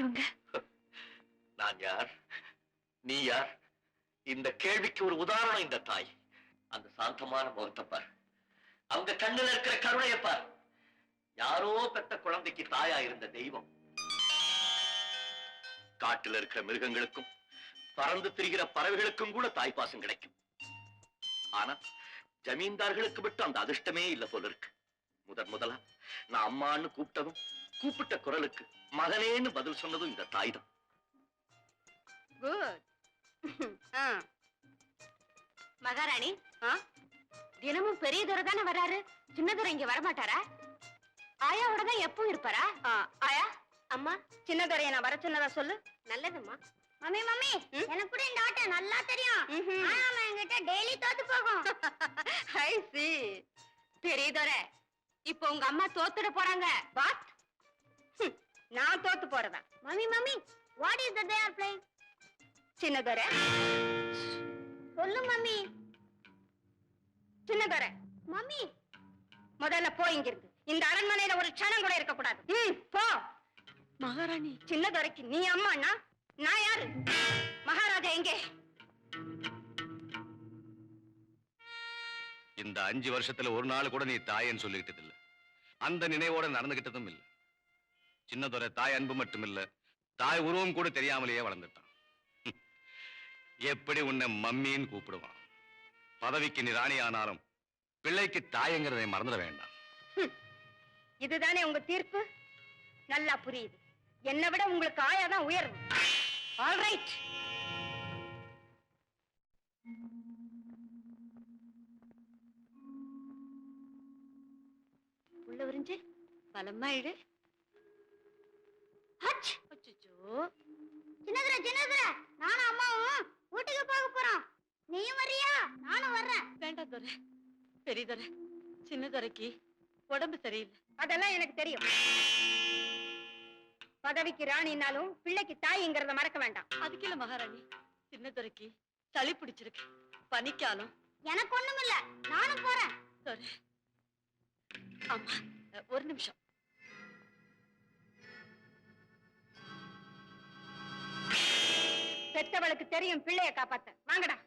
இவங்க? நான் யார், நீ யார்? இந்த கேள்விக்கு ஒரு உதாரணம் இந்த தாய். அந்த சாந்தமான முகத்தை பார், அவங்க கண்ணுல இருக்கிற கருணையை பார். யாரோ பெத்த குழந்தைக்கு தாயா இருந்த தெய்வம். காட்டுல இருக்கிற மிருகங்களுக்கும் பறந்து திரிகிற பறவைகளுக்கும் கூட தாய்ப்பாசம் கிடைக்கும். ஆனா ஜமீன்தார்களுக்கு விட்டு அந்த அதிர்ஷ்டமே இல்ல போல இருக்கு. முதலா நான் அம்மான்னு கூப்பிட்டதும் கூப்பிட்ட குரலுக்கு மகனேன்னு பதில் சொன்னதும் இந்த தாய் தான். மகாராணி, தினமும் பெரிய துரை தானே வராரு, சின்ன துரை இங்க வரமாட்டாரா? ஆயாவோட தான் எப்பவும் இருப்பாரா? ஆயா, அம்மா, சின்ன துரைய நான் வர சொன்னதா சொல்லு. நல்லதும்மா. மம்மி மம்மி, எனக்கு கூட இந்த ஆட்டம் நல்லா தெரியும். ஆனா என்கிட்ட டெய்லி தோத்து போகும். ஐ சி. பெரிய துரை, இப்போ உங்க அம்மா தோத்துட போறாங்க. வாட்? நான் தோத்து போறதா? Mummy mummy, what is that they are playing? சின்ன துரை சொல்லு மம்மி. சின்ன துரை, மம்மி முதல்ல போ இங்கிருந்து. இந்த அரண்மனையில ஒரு க்ஷணம் கூட இருக்க கூடாது. போ. மகாராணி, சின்ன துரைக்கு நீ அம்மாண்ணா, நான் யாரு? மகாராஜா எங்கே? இந்த 5 வருஷத்துல ஒரு நாள் கூட நீ தாயன்னு சொல்லிக்கிட்டது இல்ல, அந்த நினைவோட நடந்துகிட்டதும் இல்ல. சின்னதுரை தாய் அன்பு மட்டும் இல்ல, தாய் உருவம் கூட தெரியாமலேயே வளர்ந்துட்டான். எப்படி உன்னை மம்மின்னு கூப்பிடுவான்? பதவிக்கு நீ ராணி ஆனாலும் பிள்ளைக்கு தாயங்கிறதை மறந்துட வேண்டாம். இதுதானே உங்க தீர்ப்பு? நல்லா புரியுது. என்னை விட உங்களுக்கு ஆயாதான் உயர்வு. ஆல்ரைட். உள்ள விரிஞ்சு பலமா இடு. சின்னதுரை சின்னதுரை, நானும் அம்மாவும் வீட்டுக்கு போக போறோம். நீயும் வர்றியா? நானும் வர்றேன். வேண்டாம் துரை, பெரிய துரை, சின்ன துரைக்கு உடம்பு சரியில்லை. அதெல்லாம் எனக்கு தெரியும். பதவிக்கு ராணினாலும் பிள்ளைக்கு தாய்ங்கிறத மறக்க வேண்டாம். அதுக்கு இல்ல மகாராணி, சின்ன துரைக்கு சளி பிடிச்சிருக்கு, பனிக்காலம். எனக்கு ஒண்ணும் இல்ல, நானும் போறேன். துரை, ஆமா, ஒரு நிமிஷம். பெத்தவளுக்கு தெரியும் பிள்ளைய காப்பாத்த. வாங்கடா.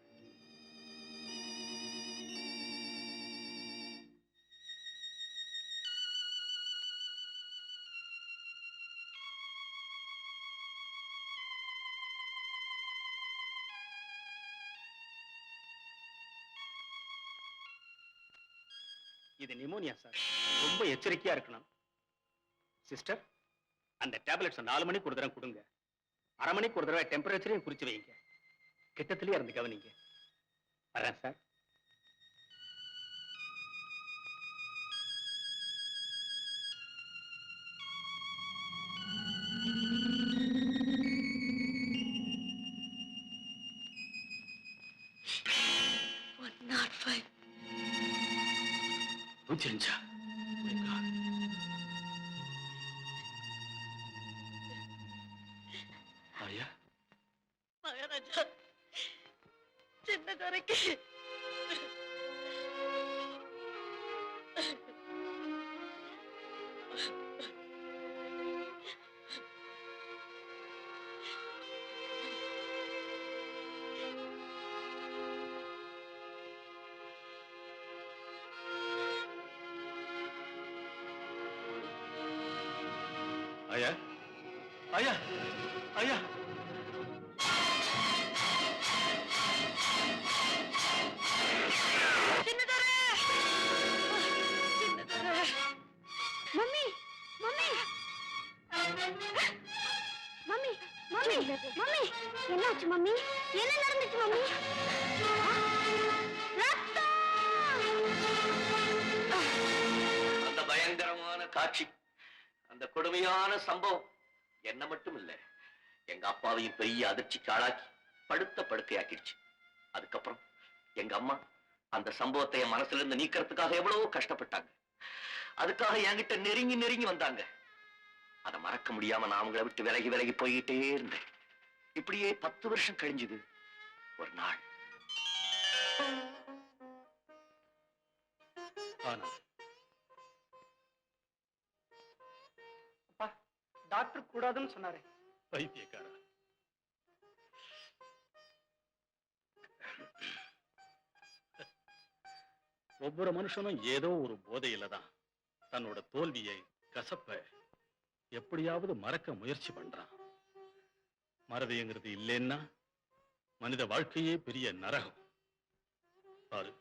இது நிமோனியா சார், ரொம்ப எச்சரிக்கையா இருக்கணும். சிஸ்டர், அந்த டேப்லெட்ஸ் 4 மணிக்கு ஒரு தடவை கொடுங்க. அரை மணிக்கு ஒரு தடவை டெம்பரேச்சரையும் குறிச்சு வைங்க. கிட்டத்திலேயே இருந்து கவனிங்க. வரேன் சார். புரிஞ்சா ஐயா? மகாராஜா, சின்ன துரைக்கு ஐயா, ஐயா, ஐயா, mummy mummy mummy mummy mummy, என்னாச்சு மம்மி? என்ன நடந்துச்சு மம்மி? அந்த பயங்கரமான காட்சி, அந்த கொடுமையான சம்பவம் என்ன மட்டும் இல்ல, எங்க அப்பாவையும் பெரிய அதிர்ச்சிக்கு ஆளாக்கி படுத்த படுக்கையாக்கிடுச்சு. அதுக்கப்புறம் எங்க அம்மா அந்த சம்பவத்தை என் மனசுல இருந்து நீக்கிறதுக்காக எவ்வளவோ கஷ்டப்பட்டாங்க. அதுக்காக என்கிட்ட நெருங்கி நெருங்கி வந்தாங்க. அதை மறக்க முடியாம நான் அவங்களை விட்டு விலகி விலகி போயிட்டே இருந்தேன். இப்படியே 10 வருஷம் கழிஞ்சுது. ஒரு நாள் டாக்டர் கூடாதுன்னு சொன்னாரு. பைத்தியக்காரா. ஒவ்வொரு மனுஷனும் ஏதோ ஒரு போதையில தான் தன்னோட தோல்வியை, கசப்ப எப்படியாவது மறக்க முயற்சி பண்றான். மறதிங்கிறது இல்லைன்னா மனித வாழ்க்கையே பெரிய நரகம். பாரு,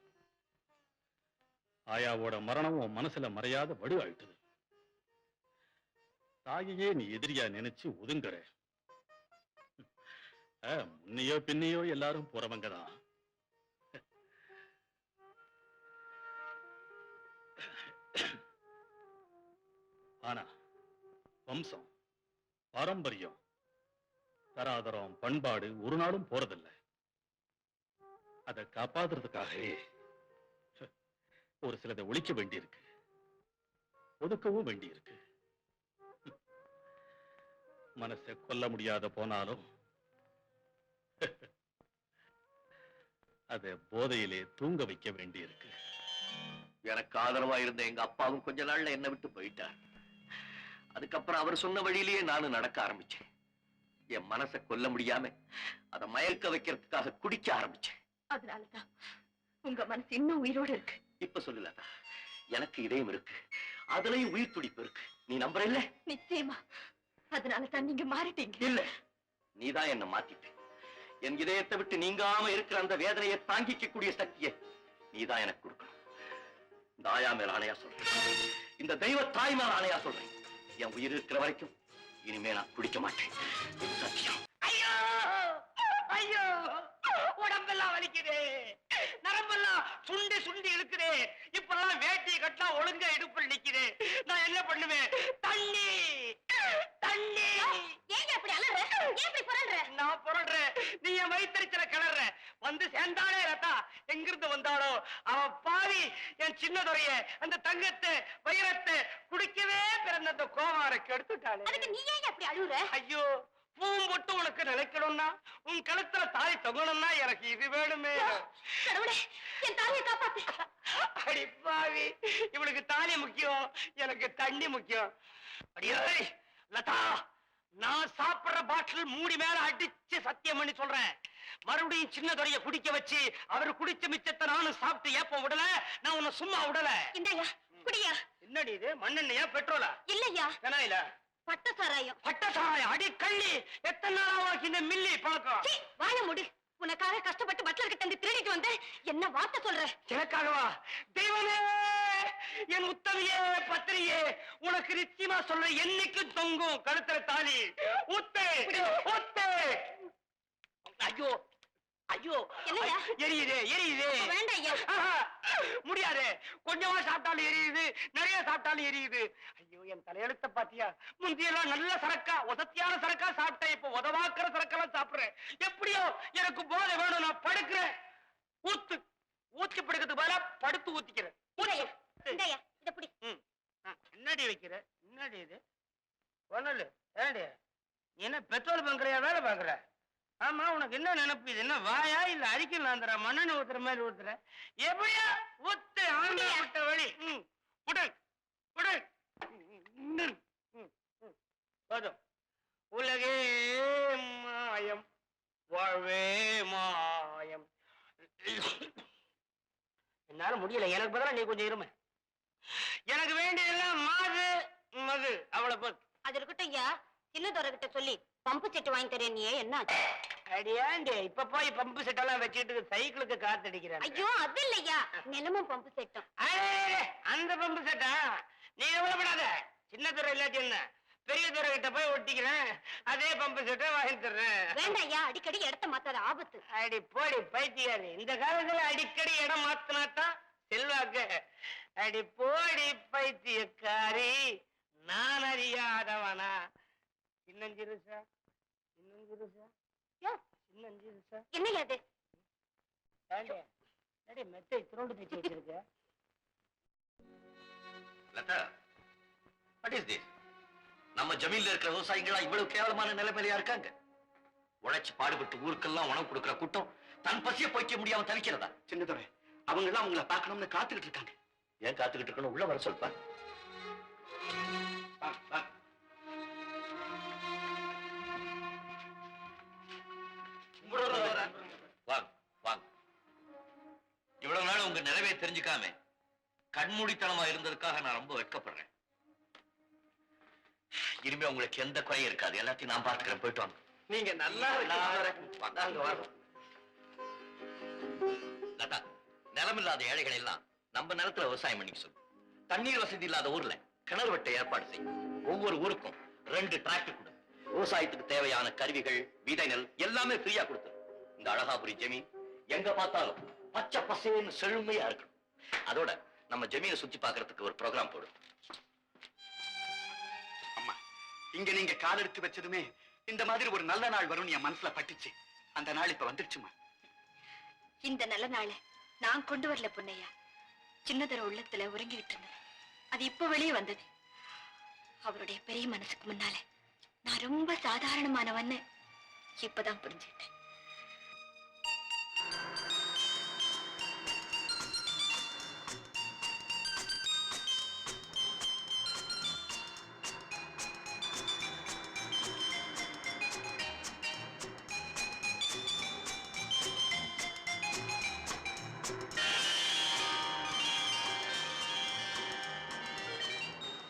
ஆயாவோட மரணம் உன் மனசுல மறையாத வடு ஆயிட்டுது. தாயையே நீ எதிரியா நினைச்சு ஒதுங்குற. முன்னையோ பின்னையோ எல்லாரும் போறவங்கதான். ஆனா வம்சம், பாரம்பரியம், தராதரம், பண்பாடு ஒரு நாளும் போறதில்லை. அதை காப்பாத்துறதுக்காகவே ஒரு சிலதை ஒழிக்க வேண்டியிருக்கு, ஒதுக்கவும் வேண்டியிருக்கு. மனசை கொல்ல முடியாத போனாலும் அதை போதையிலே தூங்க வைக்க வேண்டியிருக்கு. எனக்கு ஆதரவா இருந்த எங்க அப்பாவும் கொஞ்ச நாள்ல என்னை விட்டு போயிட்டார். அதுக்கப்புறம் அவர் சொன்ன வழியிலேயே நானும் நடக்க ஆரம்பிச்சேன். என் மனசை கொல்ல முடியாம அதை மயக்க வைக்கிறதுக்காக குடிக்க ஆரம்பிச்சேன். அதனாலதான் உங்க மனசு இன்னும் உயிரோடு இருக்கு. இப்ப சொல்லலதா, எனக்கு இதயம் இருக்கு, அதுலயும் உயிர் துடிப்பு இருக்கு. நீ நம்புற இல்ல? நிச்சயமா. அதனாலதான் நீங்க மாறிட்டீங்க. இல்ல, நீதான் என்ன மாத்திட்ட. என் இதயத்தை விட்டு நீங்காம இருக்கிற அந்த வேதனையை தாங்கிக்க கூடிய சக்தியை நீதான் எனக்கு கொடுக்கணும். இந்த ஆயா மேல ஆணையா சொல்றேன், இந்த தெய்வ தாய் மேல ஆணையா சொல்றேன், என் உயிர் இருக்கிற வரைக்கும் இனிமே நான் குடிக்க மாட்டேன். இது சத்தியம். ஐயோ ஐயோ, உடம்பெல்லாம் வலிக்குது, நரம்பெல்லாம் சுண்டி சுண்டி இழுக்குது. இப்பெல்லாம் வேட்டி கட்டா ஒழுங்கா இடுப்பில் நிக்குது. நான் என்ன பண்ணுவேன்? தண்ணி தண்ணி. ஏங்க அப்படி அலற? ஏன் இப்படி புரள்ற? நான் புரள்றேன், நீ என் வயித்தறிச்சல கிளற. வந்து சேர்ந்தாலே ரத்தா, எங்கிருந்து வந்தாளோ அவ பாவி என் சின்னதுரைய, அந்த தங்கத்தை, வைரத்தை குடிக்கவே பிறந்த அந்த கோமாரை கெடுத்துட்டாளே. அதுக்கு நீ ஏன் அப்படி அழுகுற? ஐயோ, பூம்பொட்டு உனக்கு நிலைக்கணும்னா, உன் கழுத்துல தாலி தொங்கணும்னா எனக்கு இது வேணுமே. கடவுளே, என் தாலியை காப்பாத்து. அடி பாவி, இவளுக்கு தாலி முக்கியம், எனக்கு தண்ணி முக்கியம். அடியே லதா, நான் சாப்பிடுற பாட்டில் மூடி மேல அடிச்சு சத்தியம் பண்ணி சொல்றேன், மறுபடியும் சின்னதுரைய குடிக்க வச்சு அவர் குடிச்ச மிச்சத்தை நானும் சாப்பிட்டு ஏப்ப விடல, நான் உன்னை சும்மா விடல. இந்தாயா, குடியா. என்னடி இது, மண்ணெண்ணையா பெட்ரோலா? இல்லையா, இல்ல பட்ட சாராயம். பட்ட சாராயம். அடி கள்ளி, எத்தனை நாளா உனக்கு இந்த மில்லி பழக்கம்? வாய முடி. உனக்காக கஷ்டப்பட்டு பட்லருக்கு தந்து திருடிட்டு வந்த என்ன வார்த்தை சொல்ற? எனக்காகவா? தெய்வமே, என் உத்தமையே, பத்திரியே, உனக்கு நிச்சயமா சொல்ற, என்னைக்கும் தொங்கும் கழுத்துல தாலி. ஊத்து ஊத்து. ஐயோ ஐயோ, என்னய்யா? எரியுது எரியுது. வேண்டாம் ஐயா. முடியாது, கொஞ்சமா சாப்பிட்டாலும் எரியுது, நிறைய சாப்பிட்டாலும் எரியுது. ஐயோ, என் தலையெழுத்த பாத்தியா? முந்தியெல்லாம் நல்ல சரக்கா, உசத்தியான சரக்கா சாப்பிட்டேன், இப்ப உதவாக்குற சரக்கெல்லாம் சாப்பிடுறேன். எப்படியோ எனக்கு போதை வேணும், நான் படுக்கிறேன். ஊத்து ஊத்தி படுக்கிறதுக்கு பதிலா படுத்து ஊத்திக்கிறேன். இந்தாயா, இத புடி. என்னடி வைக்கிற? என்னடி இது? ஒண்ணு ஏடி, நீ என்ன பெட்ரோல் பங்க்லயா வேலை பாக்குற? ஆமா, உனக்கு என்ன நினைப்பு? இது என்ன வாயா இல்ல அரிக்கலாந்திர மண்ணெண்ணெய் ஊத்துற மாதிரி ஊத்துற? எப்படியா ஊத்து, ஆண்ட விட்ட வழி. உடல் உடல் போதும். உலகே மாயம், வாழ்வே மாயம். என்னால முடியல, எனக்கு பதிலா நீ கொஞ்சம் இருமை. எனக்கு வேண்டியதெல்லாம் மாது மது, அவ்வளவு போது. அது இருக்கட்டும் ஐயா, சின்னதோர கிட்ட சொல்லி பம்பு செட்டு வாங்கி தரேன். நீ என்ன? அடியாண்டி, இப்ப போய் பம்பு செட் எல்லாம் வச்சுட்டு சைக்கிளுக்கு காத்தடிக்கிறேன். ஐயோ, அது இல்லையா, நிலமும் பம்பு செட்டும். அந்த பம்பு செட்டா? நீ எவ்வளவுப்படாத, சின்ன துறை இல்லாட்டி என்ன, பெரிய துறை கிட்ட போய் ஒட்டிக்கிறேன், அதே பம்பு செட்டை வாங்கி தர்றேன். வேண்டாம் ஐயா, அடிக்கடி இடத்த மாத்தாத, ஆபத்து. அடி போடி பைத்தியாரு, இந்த காலத்துல அடிக்கடி இடம் மாத்தினாத்தான் செல்வாக்கு. அடி போடி பைத்தியக்காரி, நான் அறியாதவனா? சின்னஞ்சிருசா சின்னஞ்சிருசா சின்னஞ்சிருசா. என்னையா அது? மெத்தை துரோண்டு தைச்சு வச்சிருக்க. Latha, what is this? நம்ம ஜமீன்ல இருக்கிற விவசாயிகளா இவ்வளவு கேவலமான நிலைமையிலயா இருக்காங்க? உழைச்சு பாடுபட்டு ஊருக்கெல்லாம் உணவு கொடுக்கிற கூட்டம் தன் பசிய போய்க்க முடியாம தவிக்கிறதா? சின்னதுரை, அவங்க எல்லாம் உங்களை பார்க்கணும்னு காத்துக்கிட்டு இருக்காங்க. ஏன் காத்துக்கிட்டு இருக்கணும்? உள்ள வர சொல்பா. வாங்க வாங்க. இவ்வளவு நாள் உங்க நிறைவே தெரிஞ்சுக்காம கண்மூடித்தனமா இருந்ததுக்காக நான் ரொம்ப வெட்கப்படுறேன். இனிமே உங்களுக்கு எந்த குறையும் இருக்காது. எல்லாத்தையும் நான் பார்த்துக்கிறேன். போயிட்டு வாங்க. நீங்க நல்லா வாங்க. லதா, நிலமில்லாத ஏழைகள் எல்லாம் நம்ம நிலத்துல விவசாயம் பண்ணிக்க சொல்லு. தண்ணீர் வசதி இல்லாத ஊர்ல கிணறு வெட்ட ஏற்பாடு செய்யும். ஒவ்வொரு ஊருக்கும் 2 டிராக்டர் கொடு. விவசாயத்துக்கு தேவையான கருவிகள், விதை நெல் எல்லாமே ஃப்ரீயா கொடுத்து. இந்த அழகாபுரி ஜமீன் எங்க பார்த்தாலும் பச்சை பசேன்னு செழுமையா இருக்கணும். அதோட நம்ம ஜமீனை சுத்தி பார்க்கறதுக்கு ஒரு ப்ரோக்ராம் போடு. அம்மா, இங்க நீங்க கால் எடுத்து வச்சதுமே இந்த மாதிரி ஒரு நல்ல நாள் வரும்னு என் மனசுல பட்டுச்சு. அந்த நாள் இப்ப வந்துருச்சுமா. இந்த நல்ல நாளை நான் கொண்டு வரல பொன்னையா. சின்னதர உள்ளத்துல உறங்கிட்டு இருந்தது. அது இப்ப வெளியே வந்தது. அவருடைய பெரிய மனசுக்கு முன்னால நான் ரொம்ப சாதாரணமானவன்னு இப்பதான் புரிஞ்சுக்கிட்டேன்.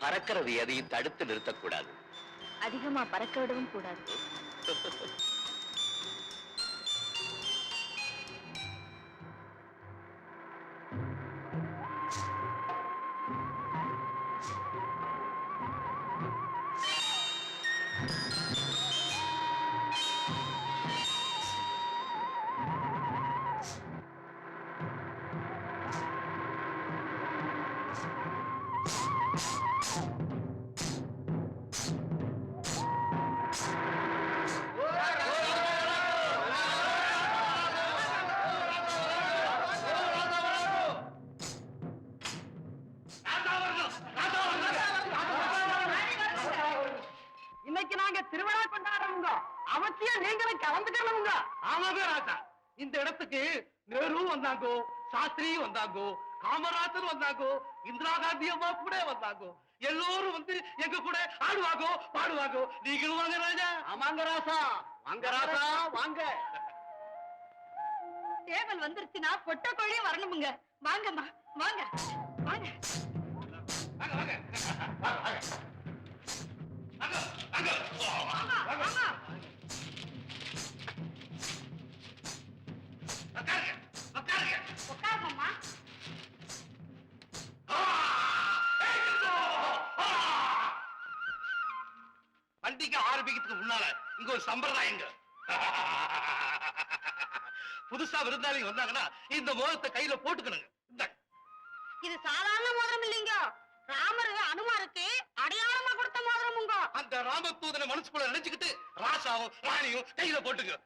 பறக்கிறது எதையும் தடுத்து நிறுத்தக்கூடாது. அதிகமா பறக்க விடவும் கூடாது. இன்னைக்கு நாங்க திருவிழா கொண்டாடுறோங்க. அவசியம் நீங்களும் கலந்துக்கணுங்க. ஆமாங்க ராஜா. இந்த இடத்துக்கு நேரு வந்தாங்கோ, சாஸ்திரி வந்தாங்கோ, காமராஜர் வந்தாங்கோ, இந்திரா காந்தி அம்மா கூட வந்தாங்கோ. எல்லோரும் வந்து எங்க கூட ஆடுவாங்கோ, பாடுவாங்கோ. நீங்களும் வாங்க ராஜா. ஆமாங்க ராசா. வாங்க ராசா, வாங்க. டேபிள் வந்துருச்சுன்னா பொட்ட கோழியும் வரணுமுங்க. வாங்கம்மா, வாங்க வாங்க. உட்காருங்கம்மா. பண்டிகை ஆரம்பிக்கிறதுக்கு முன்னால இங்க ஒரு சம்பிரதாயங்க. புதுசா விருந்தாளிங்க வந்தாங்கன்னா இந்த மோதிரத்தை கையில போட்டுக்கணுங்க. இது சாதாரண மோதிரம் இல்லைங்க. ராமர் அனுமாருக்கு அடையாளமா கொடுத்த மோதிரமுங்க. அந்த ராமதூதனை மனசுக்குள்ள நினைச்சுக்கிட்டு ராசாவும் ராணியும் கையில போட்டுக்க.